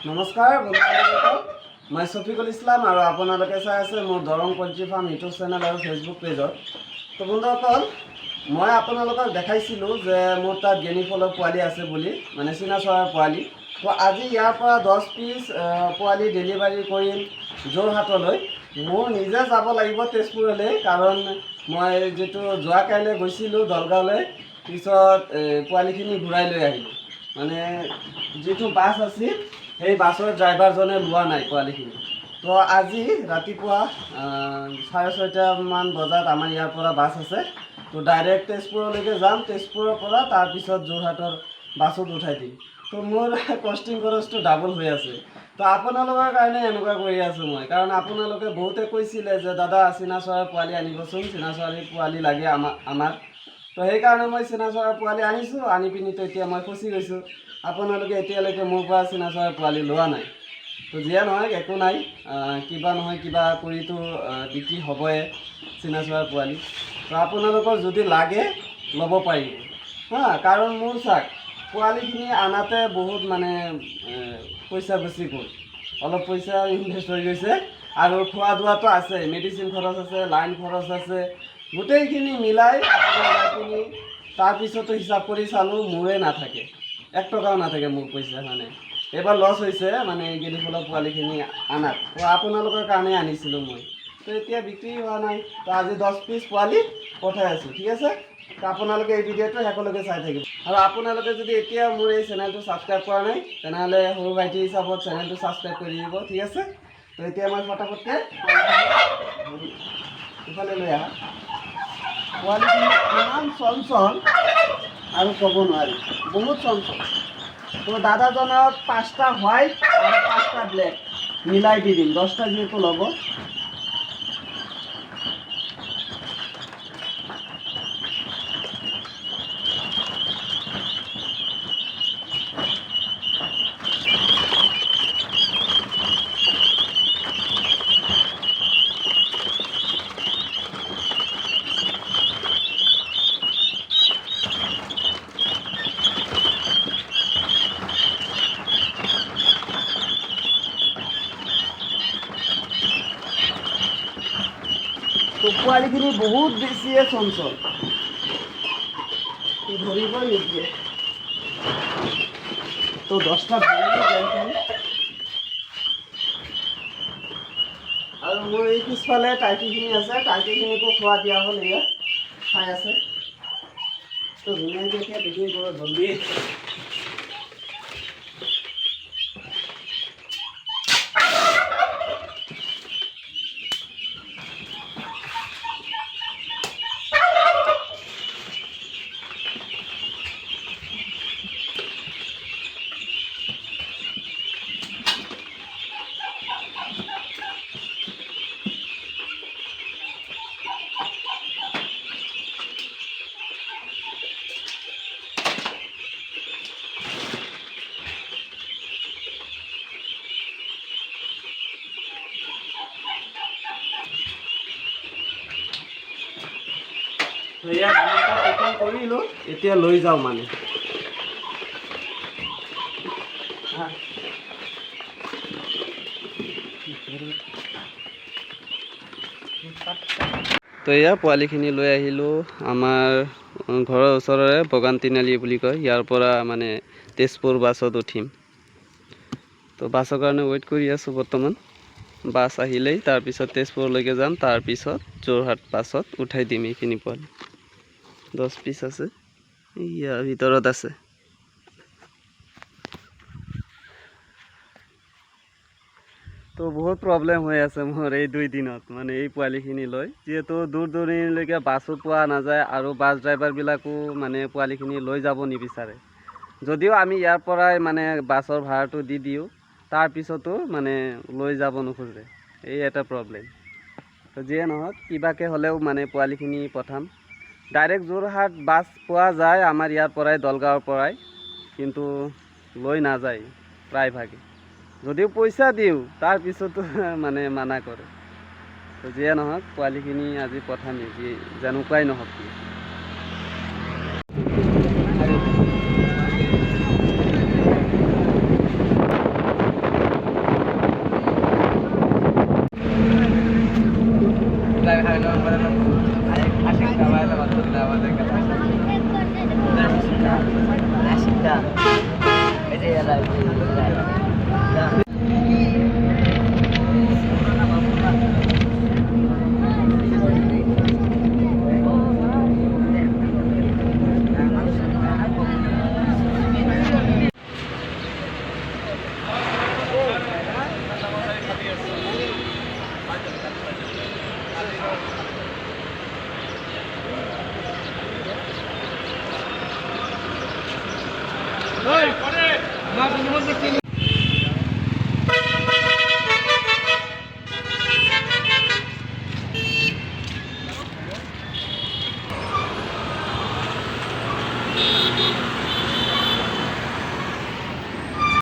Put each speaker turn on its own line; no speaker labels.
নমস্কাৰ বন্ধুসকল, মই শফিকুল ইছলাম আৰু আপোনালোকে চাই আছে মোৰ Darrang poultry farm YouTube channel আৰু ফেচবুক পেজত। তো বন্ধুসকল, মই আপোনালোকক দেখাইছিলোঁ যে মোৰ তাত গেনি ফলৰ পোৱালি আছে বুলি, মানে চীনা চৰাইৰ পোৱালি। তো আজি ইয়াৰ পৰা 10 পিচ পোৱালি ডেলিভাৰী কৰিম যোৰহাটলৈ। মোৰ নিজে যাব লাগিব তেজপুৰলৈ, কাৰণ মই যিটো যোৱাকাইলৈ গৈছিলোঁ দলগাঁৱলৈ, পিছত পোৱালিখিনি ঘূৰাই লৈ আহিলোঁ। মানে যিটো বাছ আছিল সেই বাছৰ ড্ৰাইভাৰজনে লোৱা নাই পোৱালিখিনি। তো আজি ৰাতিপুৱা 6:30মান বজাত আমাৰ ইয়াৰ পৰা বাছ আছে। তো ডাইৰেক্ট তেজপুৰলৈকে যাম, তেজপুৰৰ পৰা তাৰপিছত যোৰহাটৰ বাছত উঠাই দিম। তো মোৰ কষ্টিং খৰচটো ডাবল হৈ আছে। তো আপোনালোকৰ কাৰণে এনেকুৱা কৰি আছোঁ মই, কাৰণ আপোনালোকে বহুতে কৈছিলে যে দাদা চীনা চৰাইৰ পোৱালি আনিবচোন, চীনা চৰাইৰ পোৱালি লাগে আমাক। তো সেইকাৰণে মই চীনা চৰাইৰ পোৱালি আনিছোঁ, আনি পিনি তো এতিয়া মই ফচি গৈছোঁ। আপোনালোকে এতিয়ালৈকে মোৰ পৰা চীনা চৰাইৰ পোৱালি লোৱা নাই। তো যিয়ে নহয় একো নাই, কিবা নহয় কিবা কৰিতো বিক্ৰী হ'বই চীনা চৰাইৰ পোৱালি। তো আপোনালোকৰ যদি লাগে ল'ব পাৰিব কাৰণ মোৰ চাওক পোৱালিখিনি আনাতে বহুত মানে পইচা বেছি গ'ল, অলপ পইচা ইনভেষ্ট হৈ গৈছে। আৰু খোৱা দোৱাটো আছে, মেডিচিন খৰচ আছে, লাইন খৰচ আছে, গোটেইখিনি মিলাই আপোনাৰ তাৰপিছতো হিচাপ কৰি চালোঁ মোৰে নাথাকে, 1 টকাও নাথাকে মোৰ পইচা। মানে এইবাৰ লছ হৈছে মানে এই গেলি ফলৰ পোৱালিখিনি আনাত। তো আপোনালোকৰ কাৰণে আনিছিলোঁ মই, তো এতিয়া বিক্ৰী হোৱা নাই। তো আজি 10 পিচ পোৱালি পঠাই আছোঁ, ঠিক আছে। তো আপোনালোকে এই ভিডিঅ'টো শেষলৈকে চাই থাকিব। আৰু আপোনালোকে যদি এতিয়া মোৰ এই চেনেলটো ছাবস্ক্ৰাইব কৰা নাই, তেনেহ'লে সৰু ভাইটি হিচাপত চেনেলটো ছাবস্ক্ৰাইব কৰি দিব, ঠিক আছে। তো এতিয়া মই ফটাফটকৈ ইফালে লৈ আহা। পোৱালিখিনি ইমান চঞ্চল আৰু ক'ব নোৱাৰি, বহুত চঞ্চল। তো দাদাজনক 5টা হোৱাইট আৰু 5টা ব্লেক মিলাই দি দিম, 10টা যিহেতু ল'ব। তো পোৱালিখিনি বহুত বেছিয়ে চঞ্চল, ধৰিবই নিদিয়ে। তো 10টা আৰু মোৰ এই পিছফালে টাৰ্কিখিনি আছে, টাৰ্কিখিনিকো খোৱা দিয়া হ'ল, এয়া খাই আছে। তো ধুনীয়াকৈ এতিয়া বিক্ৰী কৰোঁ জল্দি। এয়া পেকিং কৰিলোঁ, এতিয়া লৈ যাওঁ মানে। তো এয়া পোৱালিখিনি লৈ আহিলোঁ আমাৰ ঘৰৰ ওচৰৰে বগান তিনিআলি বুলি কয়, ইয়াৰ পৰা মানে তেজপুৰ বাছত উঠিম। তো বাছৰ কাৰণে ৱেইট কৰি আছোঁ বৰ্তমান। বাছ আহিলেই তাৰপিছত তেজপুৰলৈকে যাম, তাৰপিছত যোৰহাট বাছত উঠাই দিম এইখিনি পোৱালি। 10 পিচ আছে, ইয়াৰ ভিতৰত আছে। তো বহুত প্ৰব্লেম হৈ আছে মোৰ এই 2 দিনত, মানে এই পোৱালিখিনি লৈ, যিহেতু দূৰ দূৰণিলৈকে বাছো পোৱা নাযায় আৰু বাছ ড্ৰাইভাৰবিলাকো মানে পোৱালিখিনি লৈ যাব নিবিচাৰে। যদিও আমি ইয়াৰ পৰাই মানে বাছৰ ভাড়াটো দি দিওঁ, তাৰপিছতো মানে লৈ যাব নোখোজে, এই এটা প্ৰব্লেম। তো যিয়ে নহওক কিবাকৈ হ'লেও মানে পোৱালিখিনি পঠাম। ডাইৰেক্ট যোৰহাট বাছ পোৱা যায় আমাৰ ইয়াৰ পৰাই, দলগাঁৱৰ পৰাই, কিন্তু লৈ নাযায় প্ৰায়ভাগে। যদিও পইচা দিওঁ তাৰপিছতো মানে মানা কৰে। তো যিয়ে নহওক পোৱালিখিনি আজি পঠামেই, যেনেকুৱাই নহওক।